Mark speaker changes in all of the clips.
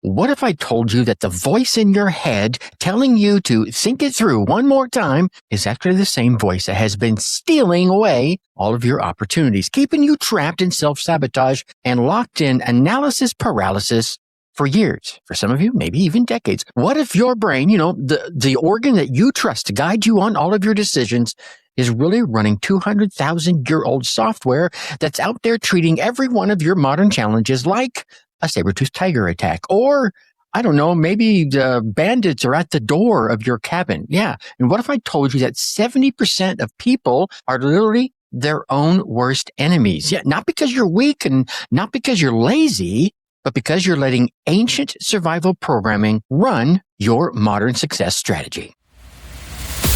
Speaker 1: what if I told you that the voice in your head telling you to think it through one more time is actually the same voice that has been stealing away all of your opportunities, keeping you trapped in self-sabotage and locked in analysis paralysis for years, for some of you, maybe even decades? What if your brain, the organ that you trust to guide you on all of your decisions, is really running 200,000-year-old software that's out there treating every one of your modern challenges like a saber-toothed tiger attack, or I don't know, maybe the bandits are at the door of your cabin. Yeah. And what if I told you that 70% of people are literally their own worst enemies? Yeah. Not because you're weak and not because you're lazy, but because you're letting ancient survival programming run your modern success strategy.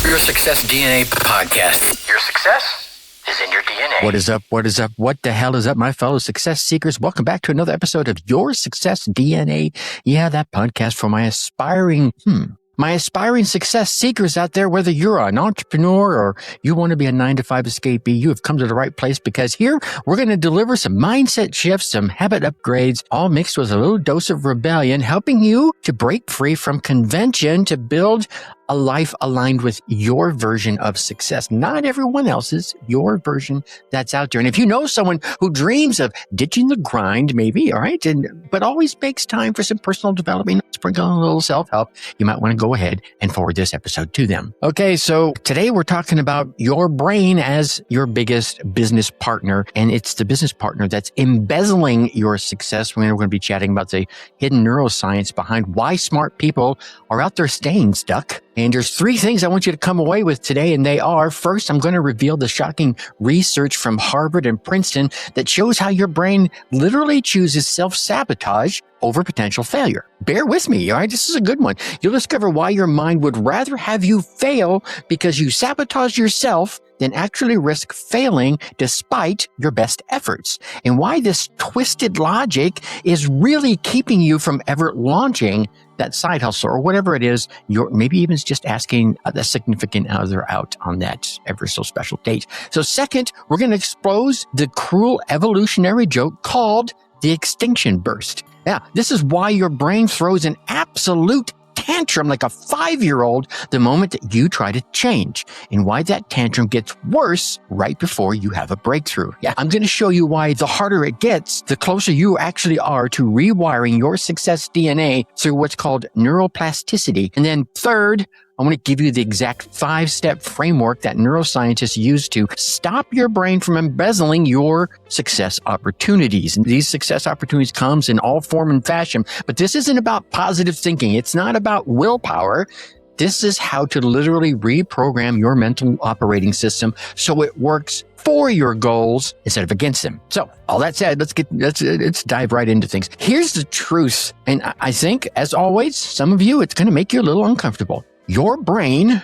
Speaker 2: Your Success DNA podcast. Your success is in your DNA.
Speaker 1: What is up? What is up? What the hell is up, my fellow success seekers? Welcome back to another episode of Your Success DNA. Yeah, that podcast for my aspiring success seekers out there, whether you're an entrepreneur or you want to be a 9-to-5 escapee, you have come to the right place, because here we're going to deliver some mindset shifts, some habit upgrades, all mixed with a little dose of rebellion, helping you to break free from convention to build a life aligned with your version of success, not everyone else's, your version that's out there. And if you know someone who dreams of ditching the grind, maybe, all right, but always makes time for some personal development, sprinkle a little self-help, you might want to go ahead and forward this episode to them. Okay, so today we're talking about your brain as your biggest business partner, and it's the business partner that's embezzling your success. We're going to be chatting about the hidden neuroscience behind why smart people are out there staying stuck. And there's 3 things I want you to come away with today, and they are: first, I'm going to reveal the shocking research from Harvard and Princeton that shows how your brain literally chooses self-sabotage over potential failure. Bear with me, all right? This is a good one. You'll discover why your mind would rather have you fail because you sabotage yourself than actually risk failing despite your best efforts, and why this twisted logic is really keeping you from ever launching that side hustle or whatever it is. Maybe even just asking the significant other out on that ever so special date. So second, we're going to expose the cruel evolutionary joke called the extinction burst. Yeah, this is why your brain throws an absolute tantrum like a 5-year-old the moment that you try to change, and why that tantrum gets worse right before you have a breakthrough. Yeah, I'm going to show you why the harder it gets, the closer you actually are to rewiring your success DNA through what's called neuroplasticity. And then third, I want to give you the exact 5-step framework that neuroscientists use to stop your brain from embezzling your success opportunities. And these success opportunities comes in all form and fashion, but this isn't about positive thinking. It's not about willpower. This is how to literally reprogram your mental operating system so it works for your goals instead of against them. So all that said, let's dive right into things. Here's the truth. And I think, as always, some of you, it's going to make you a little uncomfortable. Your brain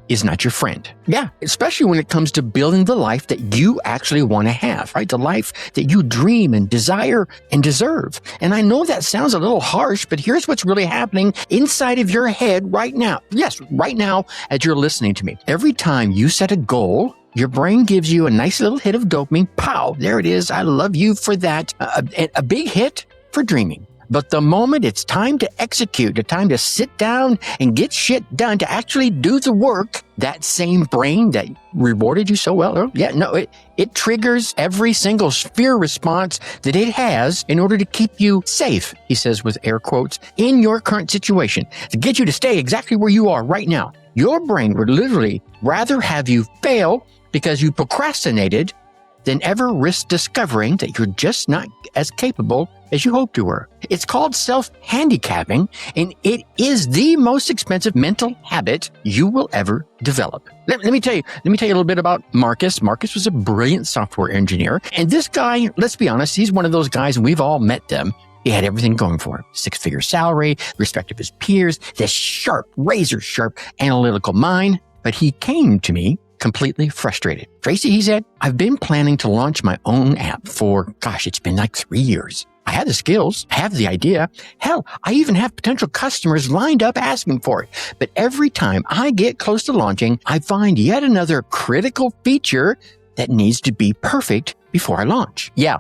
Speaker 1: is not your friend. Yeah, especially when it comes to building the life that you actually want to have, right? The life that you dream and desire and deserve. And I know that sounds a little harsh, but here's what's really happening inside of your head right now. Yes, right now as you're listening to me. Every time you set a goal, your brain gives you a nice little hit of dopamine. Pow, there it is. I love you for that. A big hit for dreaming. But the moment it's time to execute, the time to sit down and get shit done, to actually do the work, that same brain that rewarded you so well, it triggers every single fear response that it has in order to keep you safe, he says with air quotes, in your current situation, to get you to stay exactly where you are right now. Your brain would literally rather have you fail because you procrastinated than ever risk discovering that you're just not as capable as you hoped you were. It's called self-handicapping, and it is the most expensive mental habit you will ever develop. Let me tell you a little bit about Marcus. Marcus was a brilliant software engineer, and this guy, let's be honest, he's one of those guys, and we've all met them. He had everything going for him. 6-figure salary, respect of his peers, this sharp, razor-sharp analytical mind. But he came to me completely frustrated. Tracy, he said, I've been planning to launch my own app for, it's been like 3 years. I have the skills, I have the idea. Hell, I even have potential customers lined up asking for it. But every time I get close to launching, I find yet another critical feature that needs to be perfect before I launch. Yeah,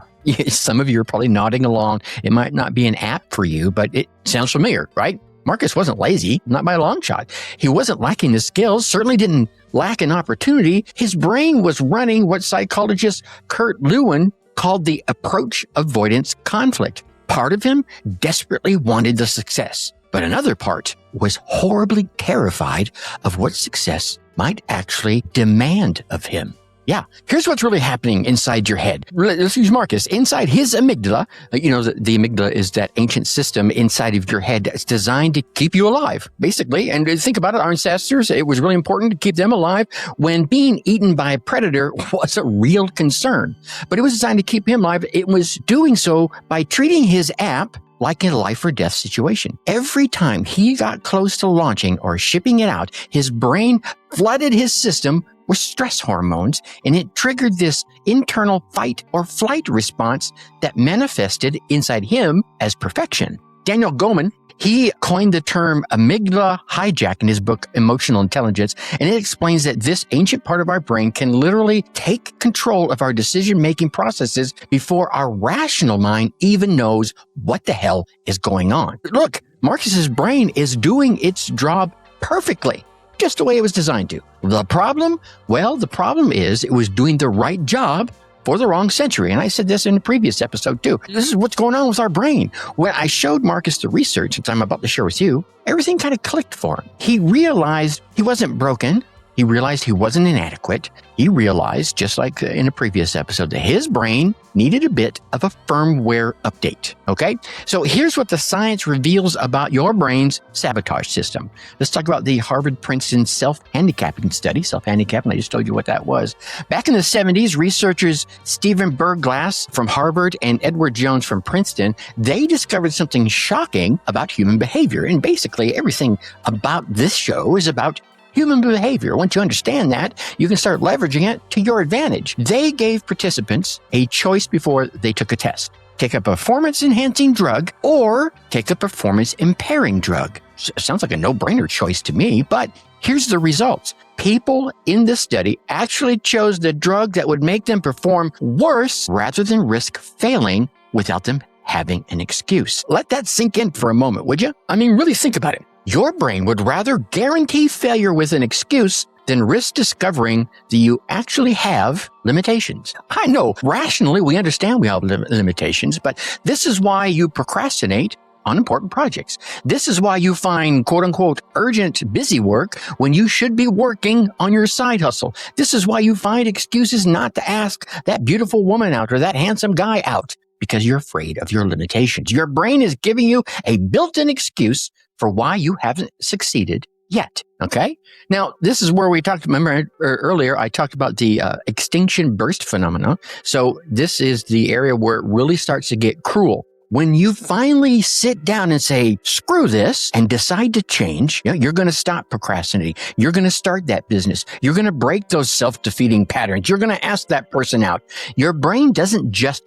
Speaker 1: Some of you are probably nodding along. It might not be an app for you, but it sounds familiar, right? Marcus wasn't lazy, not by a long shot. He wasn't lacking the skills, certainly didn't lack an opportunity. His brain was running what psychologist Kurt Lewin called the approach avoidance conflict. Part of him desperately wanted the success, but another part was horribly terrified of what success might actually demand of him. Yeah, here's what's really happening inside your head. Let's use Marcus. Inside his amygdala, the amygdala is that ancient system inside of your head that's designed to keep you alive, basically. And think about it, our ancestors, it was really important to keep them alive when being eaten by a predator was a real concern. But it was designed to keep him alive. It was doing so by treating his app like a life or death situation. Every time he got close to launching or shipping it out, his brain flooded his system with stress hormones, and it triggered this internal fight or flight response that manifested inside him as perfection. Daniel Goleman, he coined the term amygdala hijack in his book, Emotional Intelligence, and it explains that this ancient part of our brain can literally take control of our decision-making processes before our rational mind even knows what the hell is going on. Look, Marcus's brain is doing its job perfectly, just the way it was designed to. The problem? Well, the problem is it was doing the right job for the wrong century. And I said this in a previous episode too. This is what's going on with our brain. When I showed Marcus the research that I'm about to share with you, everything kind of clicked for him. He realized he wasn't broken. He realized he wasn't inadequate. He realized, just like in a previous episode, that his brain needed a bit of a firmware update. Okay? So here's what the science reveals about your brain's sabotage system. Let's talk about the Harvard-Princeton self-handicapping study. Self-handicapping, I just told you what that was. Back in the 70s, researchers Stephen Bergglass from Harvard and Edward Jones from Princeton, they discovered something shocking about human behavior. And basically, everything about this show is about human behavior. Once you understand that, you can start leveraging it to your advantage. They gave participants a choice before they took a test. Take a performance-enhancing drug or take a performance-impairing drug. Sounds like a no-brainer choice to me, but here's the results. People in this study actually chose the drug that would make them perform worse rather than risk failing without them having an excuse. Let that sink in for a moment, would you? I mean, really think about it. Your brain would rather guarantee failure with an excuse than risk discovering that you actually have limitations. I know, rationally, we understand we have limitations, but this is why you procrastinate on important projects. This is why you find quote-unquote urgent busy work when you should be working on your side hustle. This is why you find excuses not to ask that beautiful woman out or that handsome guy out, because you're afraid of your limitations. Your brain is giving you a built-in excuse for why you haven't succeeded yet. Okay? Now, this is where we talked, remember earlier, I talked about the extinction burst phenomena. So this is the area where it really starts to get cruel. When you finally sit down and say, screw this, and decide to change, you're going to stop procrastinating. You're going to start that business. You're going to break those self-defeating patterns. You're going to ask that person out. Your brain doesn't just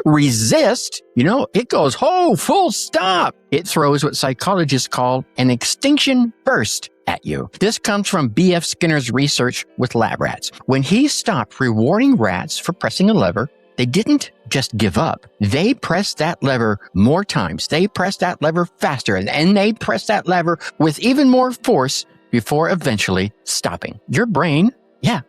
Speaker 1: resist. It goes, full stop. It throws what psychologists call an extinction burst at you. This comes from B.F. Skinner's research with lab rats. When he stopped rewarding rats for pressing a lever, they didn't just give up. They pressed that lever more times. They pressed that lever faster, and they pressed that lever with even more force before eventually stopping. Your brain,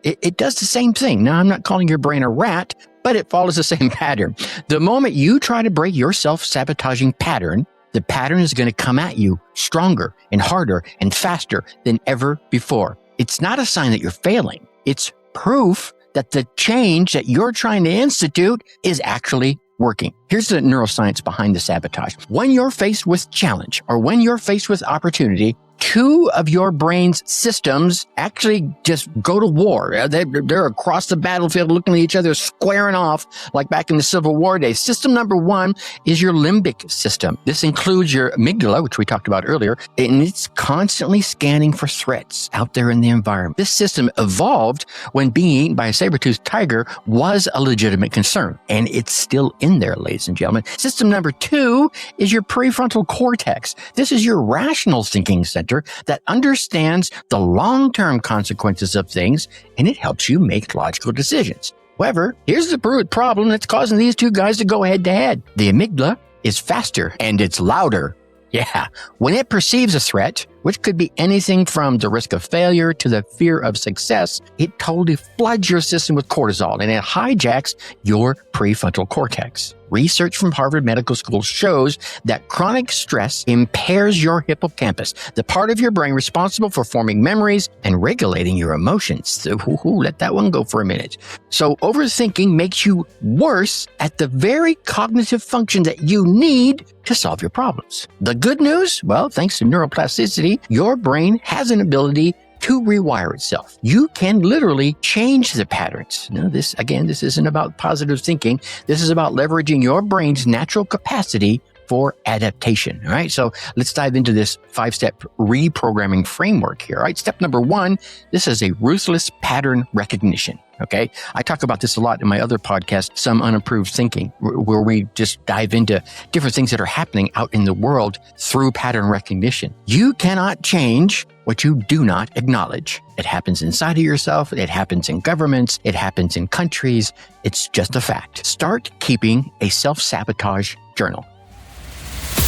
Speaker 1: it does the same thing. Now, I'm not calling your brain a rat, but it follows the same pattern. The moment you try to break your self-sabotaging pattern, the pattern is going to come at you stronger and harder and faster than ever before. It's not a sign that you're failing. It's proof that the change that you're trying to institute is actually working. Here's the neuroscience behind the sabotage. When you're faced with challenge or when you're faced with opportunity, two of your brain's systems actually just go to war. They're across the battlefield looking at each other, squaring off like back in the Civil War days. System number one is your limbic system. This includes your amygdala, which we talked about earlier, and it's constantly scanning for threats out there in the environment. This system evolved when being eaten by a saber-toothed tiger was a legitimate concern, and it's still in there, ladies and gentlemen. System number two is your prefrontal cortex. This is your rational thinking center that understands the long-term consequences of things, and it helps you make logical decisions. However, here's the problem that's causing these two guys to go head to head. The amygdala is faster and it's louder. Yeah, when it perceives a threat, which could be anything from the risk of failure to the fear of success, it totally floods your system with cortisol and it hijacks your prefrontal cortex. Research from Harvard Medical School shows that chronic stress impairs your hippocampus, the part of your brain responsible for forming memories and regulating your emotions. So, let that one go for a minute. So overthinking makes you worse at the very cognitive function that you need to solve your problems. The good news? Well, thanks to neuroplasticity, your brain has an ability to rewire itself. You can literally change the patterns. Now, this isn't about positive thinking. This is about leveraging your brain's natural capacity for adaptation. All right. So let's dive into this 5-step reprogramming framework here. All right. Step number 1, this is a ruthless pattern recognition. Okay. I talk about this a lot in my other podcast, Some Unapproved Thinking, where we just dive into different things that are happening out in the world through pattern recognition. You cannot change what you do not acknowledge. It happens inside of yourself. It happens in governments. It happens in countries. It's just a fact. Start keeping a self-sabotage journal.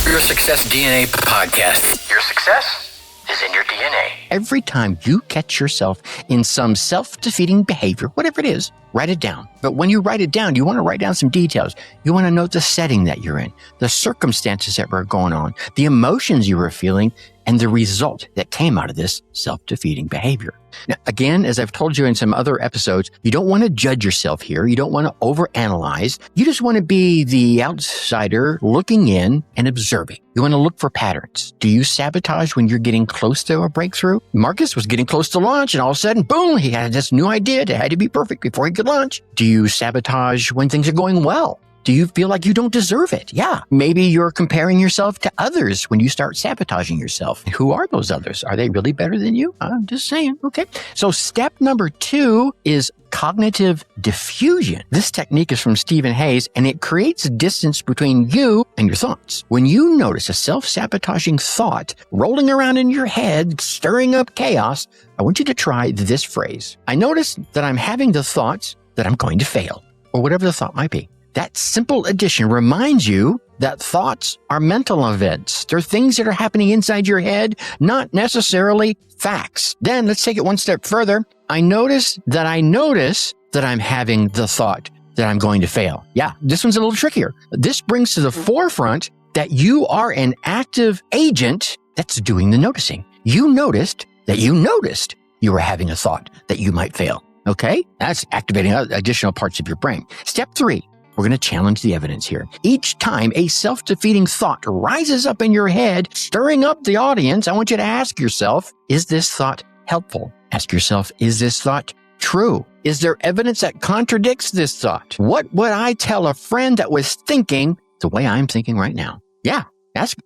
Speaker 2: Your Success DNA podcast. Your success is in your DNA.
Speaker 1: Every time you catch yourself in some self-defeating behavior, whatever it is, write it down. But when you write it down, you want to write down some details. You want to note the setting that you're in, the circumstances that were going on, the emotions you were feeling, and the result that came out of this self-defeating behavior. Now, again, as I've told you in some other episodes, you don't want to judge yourself here. You don't want to overanalyze. You just want to be the outsider looking in and observing. You want to look for patterns. Do you sabotage when you're getting close to a breakthrough? Marcus was getting close to launch and all of a sudden, boom, he had this new idea. It had to be perfect before he could launch. Do you sabotage when things are going well? Do you feel like you don't deserve it? Yeah. Maybe you're comparing yourself to others when you start sabotaging yourself. Who are those others? Are they really better than you? I'm just saying. Okay. So step number 2 is cognitive diffusion. This technique is from Stephen Hayes, and it creates a distance between you and your thoughts. When you notice a self-sabotaging thought rolling around in your head, stirring up chaos, I want you to try this phrase. I notice that I'm having the thoughts that I'm going to fail, or whatever the thought might be. That simple addition reminds you that thoughts are mental events. They're things that are happening inside your head, not necessarily facts. Then let's take it one step further. I notice that I'm having the thought that I'm going to fail. Yeah, this one's a little trickier. This brings to the forefront that you are an active agent that's doing the noticing. You noticed that you noticed you were having a thought that you might fail. Okay? That's activating additional parts of your brain. Step 3. We're going to challenge the evidence here. Each time a self-defeating thought rises up in your head, stirring up the audience, I want you to ask yourself, is this thought helpful? Ask yourself, is this thought true? Is there evidence that contradicts this thought? What would I tell a friend that was thinking the way I'm thinking right now? Yeah.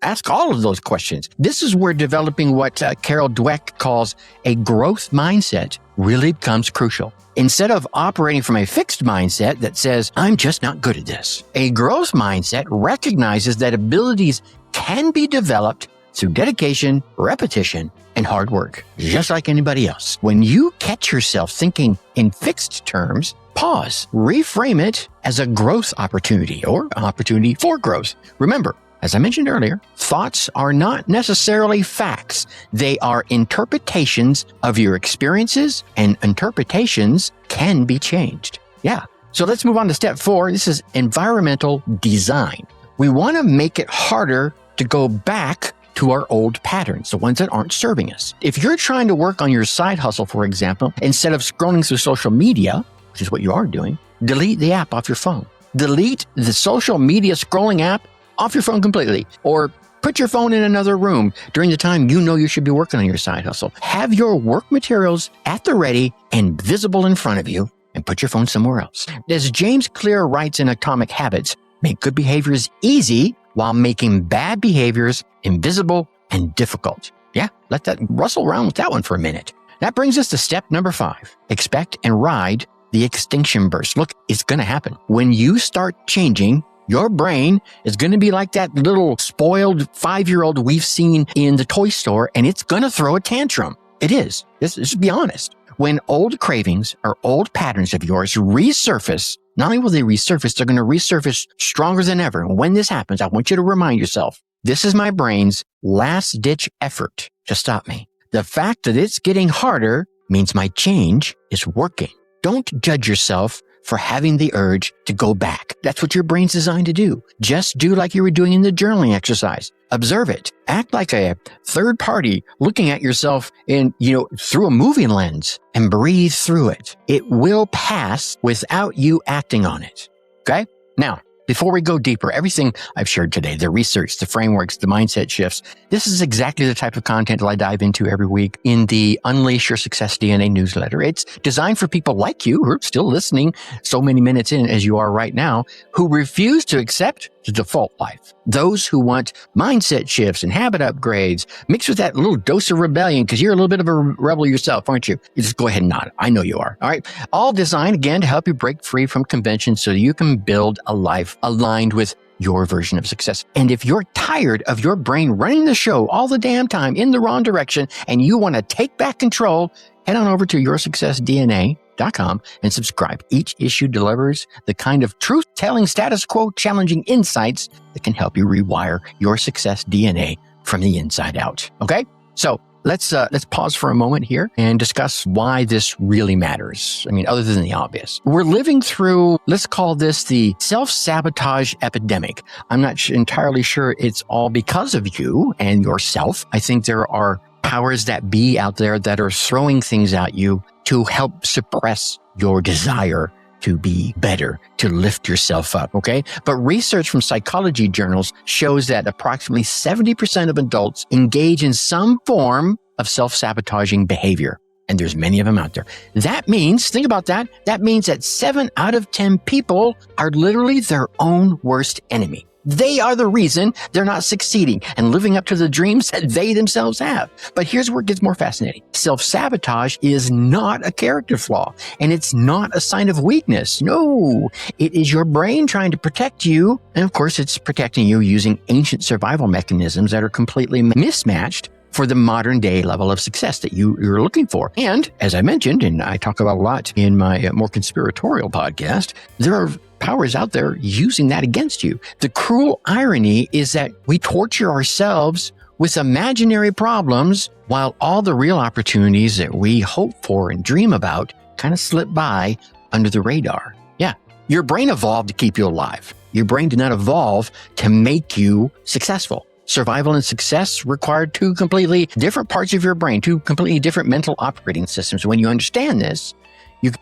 Speaker 1: Ask all of those questions. This is where developing what Carol Dweck calls a growth mindset really becomes crucial. Instead of operating from a fixed mindset that says, I'm just not good at this, a growth mindset recognizes that abilities can be developed through dedication, repetition, and hard work, just like anybody else. When you catch yourself thinking in fixed terms, pause, reframe it as a growth opportunity or an opportunity for growth. Remember, as I mentioned earlier, thoughts are not necessarily facts. They are interpretations of your experiences, and interpretations can be changed. Yeah. So let's move on to step 4. This is environmental design. We want to make it harder to go back to our old patterns, the ones that aren't serving us. If you're trying to work on your side hustle, for example, instead of scrolling through social media, which is what you are doing, delete the app off your phone. Delete the social media scrolling app off your phone completely, or put your phone in another room during the time you know you should be working on your side hustle. Have your work materials at the ready and visible in front of you, and put your phone somewhere else. As James Clear writes in Atomic Habits, make good behaviors easy while making bad behaviors invisible and difficult. Yeah, let that rustle around with that one for a minute. That brings us to step number 5. Expect and ride the extinction burst. Look, it's going to happen. When you start changing, your brain is going to be like that little spoiled 5-year-old we've seen in the toy store, and it's going to throw a tantrum. It is. Let's be honest. When old cravings or old patterns of yours resurface, not only will they resurface, they're going to resurface stronger than ever. And when this happens, I want you to remind yourself, this is my brain's last-ditch effort to stop me. The fact that it's getting harder means my change is working. Don't judge yourself for having the urge to go back. That's what your brain's designed to do. Just do like you were doing in the journaling exercise. Observe it. Act like a third party looking at yourself through a movie lens and breathe through it. It will pass without you acting on it. Okay? Now, before we go deeper, everything I've shared today, the research, the frameworks, the mindset shifts, this is exactly the type of content that I dive into every week in the Unleash Your Success DNA newsletter. It's designed for people like you who are still listening so many minutes in as you are right now, who refuse to accept the default life. Those who want mindset shifts and habit upgrades mixed with that little dose of rebellion, because you're a little bit of a rebel yourself, aren't you? You just go ahead and nod. I know you are. All right. All designed, again, to help you break free from convention so you can build a life aligned with your version of success. And if you're tired of your brain running the show all the damn time in the wrong direction and you want to take back control, head on over to yoursuccessdna.com and subscribe. Each issue delivers the kind of truth-telling, status quo challenging insights that can help you rewire your success DNA from the inside out. Okay? So let's pause for a moment here and discuss why this really matters. I mean, other than the obvious. We're living through, let's call this the self-sabotage epidemic. I'm not entirely sure it's all because of you and yourself. I think there are powers that be out there that are throwing things at you to help suppress your desire to be better, to lift yourself up, okay? But research from psychology journals shows that approximately 70% of adults engage in some form of self-sabotaging behavior. And there's many of them out there. That means, think about that, that means that 7 out of 10 people are literally their own worst enemy. They are the reason they're not succeeding and living up to the dreams that they themselves have. But here's where it gets more fascinating. Self-sabotage is not a character flaw, and it's not a sign of weakness. No, it is your brain trying to protect you. And of course, it's protecting you using ancient survival mechanisms that are completely mismatched for the modern day level of success that you're looking for. And as I mentioned, and I talk about a lot in my more conspiratorial podcast, there are powers out there using that against you. The cruel irony is that we torture ourselves with imaginary problems while all the real opportunities that we hope for and dream about kind of slip by under the radar. Yeah, your brain evolved to keep you alive. Your brain did not evolve to make you successful. Survival and success require two completely different parts of your brain, two completely different mental operating systems. When you understand this,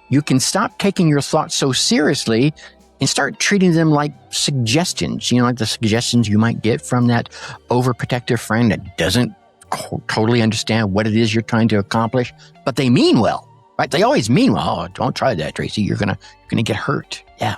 Speaker 1: you can stop taking your thoughts so seriously and start treating them like suggestions, like the suggestions you might get from that overprotective friend that doesn't totally understand what it is you're trying to accomplish, but they mean well, right? They always mean well. Oh, don't try that, Tracy. You're gonna get hurt. Yeah,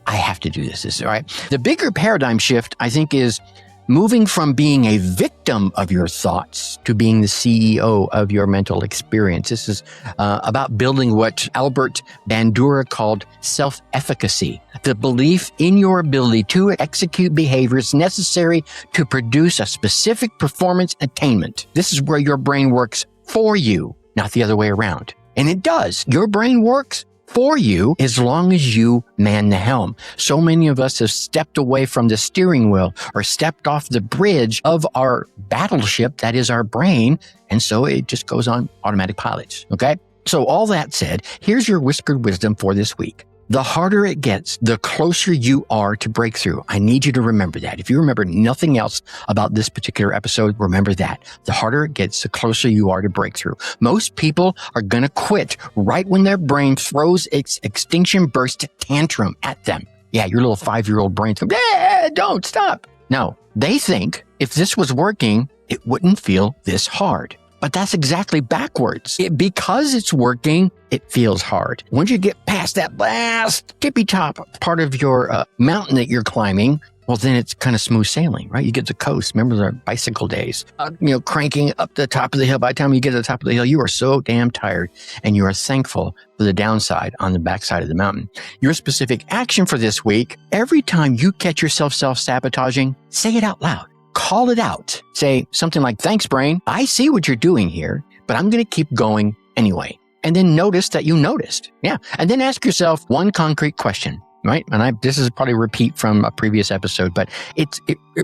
Speaker 1: I have to do this, right? The bigger paradigm shift, I think, is moving from being a victim of your thoughts to being the CEO of your mental experience. This is about building what Albert Bandura called self-efficacy, the belief in your ability to execute behaviors necessary to produce a specific performance attainment. This is where your brain works for you, not the other way around. And it does. Your brain works for you as long as you man the helm. So many of us have stepped away from the steering wheel or stepped off the bridge of our battleship that is our brain, and so it just goes on automatic pilots, okay? So all that said, here's your whispered wisdom for this week. The harder it gets, the closer you are to breakthrough. I need you to remember that. If you remember nothing else about this particular episode, remember that. The harder it gets, the closer you are to breakthrough. Most people are going to quit right when their brain throws its extinction burst tantrum at them. Yeah, your little 5-year-old brain's going, don't stop. No, they think if this was working, it wouldn't feel this hard. But that's exactly backwards. Because it's working, it feels hard. Once you get past that last tippy top part of your mountain that you're climbing, well, then it's kind of smooth sailing, right? You get to coast. Remember the bicycle days, cranking up the top of the hill. By the time you get to the top of the hill, you are so damn tired, and you are thankful for the downside on the backside of the mountain. Your specific action for this week, every time you catch yourself self-sabotaging, say it out loud. Call it out. Say something like, thanks, brain. I see what you're doing here, but I'm going to keep going anyway. And then notice that you noticed. Yeah. And then ask yourself one concrete question, right? And this is probably a repeat from a previous episode, but it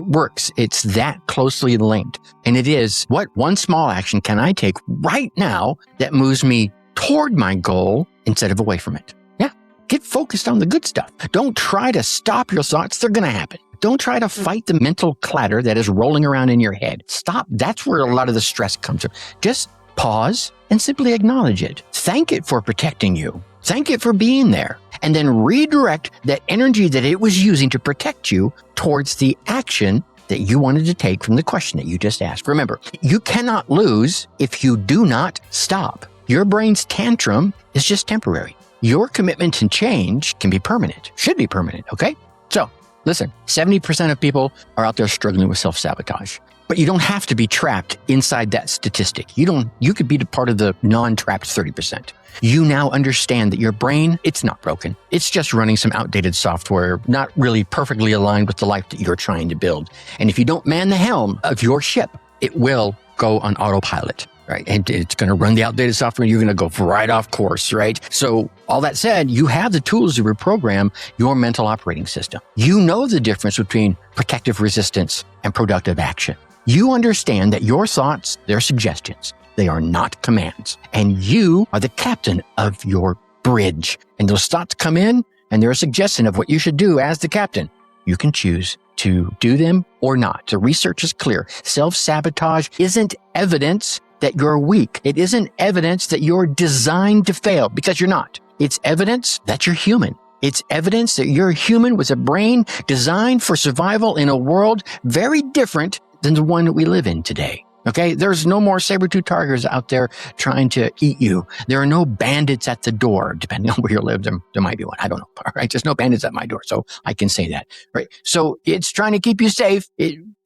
Speaker 1: works. It's that closely linked. And it is, what one small action can I take right now that moves me toward my goal instead of away from it? Yeah. Get focused on the good stuff. Don't try to stop your thoughts. They're going to happen. Don't try to fight the mental clatter that is rolling around in your head. Stop. That's where a lot of the stress comes from. Just pause and simply acknowledge it. Thank it for protecting you. Thank it for being there. And then redirect that energy that it was using to protect you towards the action that you wanted to take from the question that you just asked. Remember, you cannot lose if you do not stop. Your brain's tantrum is just temporary. Your commitment to change can be permanent, should be permanent, okay? So, listen, 70% of people are out there struggling with self-sabotage. But you don't have to be trapped inside that statistic. You could be part of the non-trapped 30%. You now understand that your brain, it's not broken. It's just running some outdated software, not really perfectly aligned with the life that you're trying to build. And if you don't man the helm of your ship, it will go on autopilot, right? And it's going to run the outdated software and you're going to go right off course, right? So all that said, you have the tools to reprogram your mental operating system. You know the difference between protective resistance and productive action. You understand that your thoughts, they're suggestions. They are not commands. And you are the captain of your bridge. And those thoughts come in and they're a suggestion of what you should do as the captain. You can choose to do them or not. The research is clear. Self-sabotage isn't evidence that you're weak. It isn't evidence that you're designed to fail, because you're not. It's evidence that you're human. It's evidence that you're human with a brain designed for survival in a world very different than the one that we live in today. Okay? There's no more saber-tooth tigers out there trying to eat you. There are no bandits at the door. Depending on where you live, there might be one. I don't know. All right? There's no bandits at my door, so I can say that. Right? So it's trying to keep you safe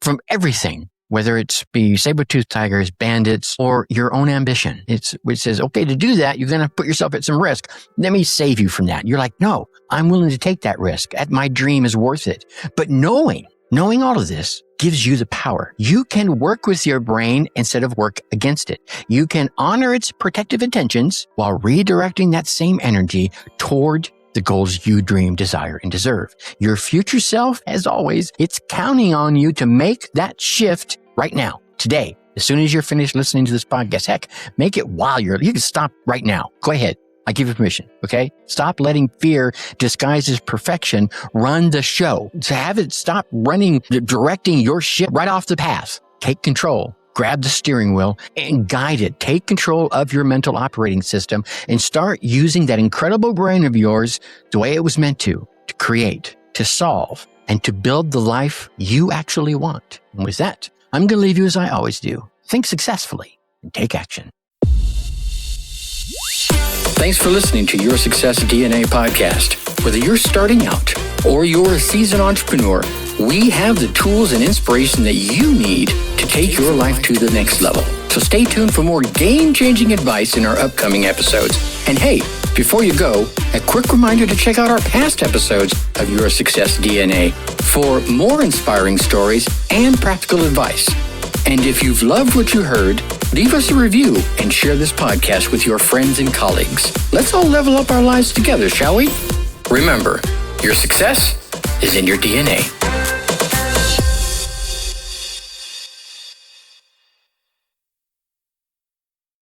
Speaker 1: from everything, whether it's be saber-tooth tigers, bandits, or your own ambition. Which says, okay, to do that, you're going to put yourself at some risk. Let me save you from that. You're like, no, I'm willing to take that risk. My dream is worth it. But knowing all of this gives you the power. You can work with your brain instead of work against it. You can honor its protective intentions while redirecting that same energy toward the goals you dream, desire, and deserve. Your future self, as always, it's counting on you to make that shift right now, today. As soon as you're finished listening to this podcast, heck, make it while you can stop right now. Go ahead. I give you permission, okay? Stop letting fear disguised as perfection run the show. To have it stop directing your ship right off the path. Take control. Grab the steering wheel and guide it. Take control of your mental operating system and start using that incredible brain of yours the way it was meant to create, to solve, and to build the life you actually want. And with that, I'm going to leave you as I always do. Think successfully and take action.
Speaker 2: Thanks for listening to Your Success DNA podcast. Whether you're starting out or you're a seasoned entrepreneur, we have the tools and inspiration that you need to take your life to the next level. So stay tuned for more game-changing advice in our upcoming episodes. And hey, before you go, a quick reminder to check out our past episodes of Your Success DNA for more inspiring stories and practical advice. And if you've loved what you heard, leave us a review and share this podcast with your friends and colleagues. Let's all level up our lives together, shall we? Remember, your success is in your DNA.